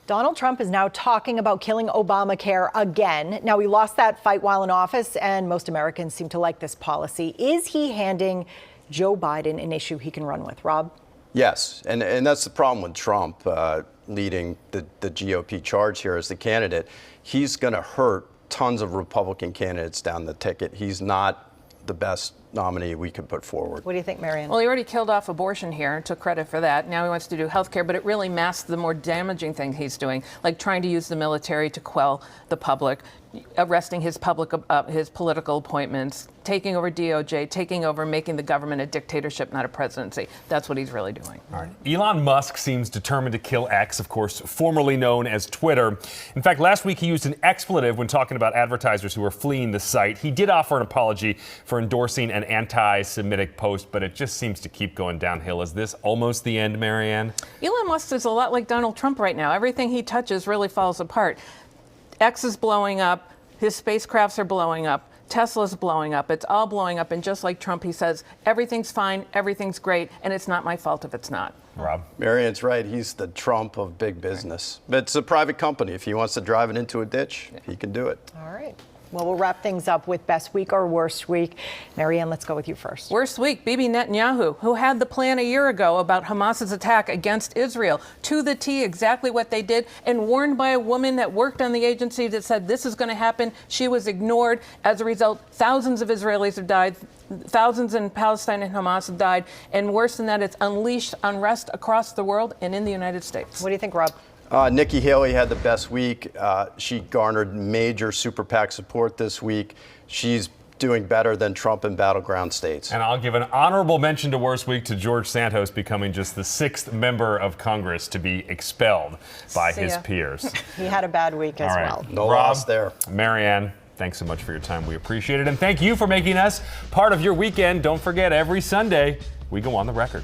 Donald Trump is now talking about killing Obamacare again. Now, he lost that fight while in office, and most Americans seem to like this policy. Is he handing Joe Biden an issue he can run with? Rob? Yes, and that's the problem with Trump leading the GOP charge here as the candidate. He's going to hurt tons of Republican candidates down the ticket. He's not the best nominee we could put forward. What do you think, Marianne? Well, he already killed off abortion here and took credit for that. Now he wants to do health care, but it really masks the more damaging thing he's doing, like trying to use the military to quell the public, arresting his political appointments, taking over DOJ, taking over, making the government a dictatorship, not a presidency. That's what he's really doing. All right. Elon Musk seems determined to kill X, of course, formerly known as Twitter. In fact, last week he used an expletive when talking about advertisers who were fleeing the site. He did offer an apology for endorsing an anti-Semitic post, but it just seems to keep going downhill. Is this almost the end, Marianne? Elon Musk is a lot like Donald Trump right now. Everything he touches really falls apart. X is blowing up. His spacecrafts are blowing up. Tesla's blowing up. It's all blowing up. And just like Trump, he says, everything's fine, everything's great, and it's not my fault if it's not. Rob? Marianne's right. He's the Trump of big business. But it's a private company. If he wants to drive it into a ditch, he can do it. All right. Well, we'll wrap things up with best week or worst week. Marianne, let's go with you first. Worst week, Bibi Netanyahu, who had the plan a year ago about Hamas's attack against Israel. To the T, exactly what they did, and warned by a woman that worked on the agency that said this is going to happen. She was ignored. As a result, thousands of Israelis have died. Thousands in Palestine and Hamas have died. And worse than that, it's unleashed unrest across the world and in the United States. What do you think, Rob? Nikki Haley had the best week. She garnered major super PAC support this week. She's doing better than Trump in battleground states. And I'll give an honorable mention to worst week to George Santos becoming just the 6th member of Congress to be expelled by his peers. He had a bad week as well. No Rob, loss there. Marianne, thanks so much for your time. We appreciate it. And thank you for making us part of your weekend. Don't forget, every Sunday, we go on the record.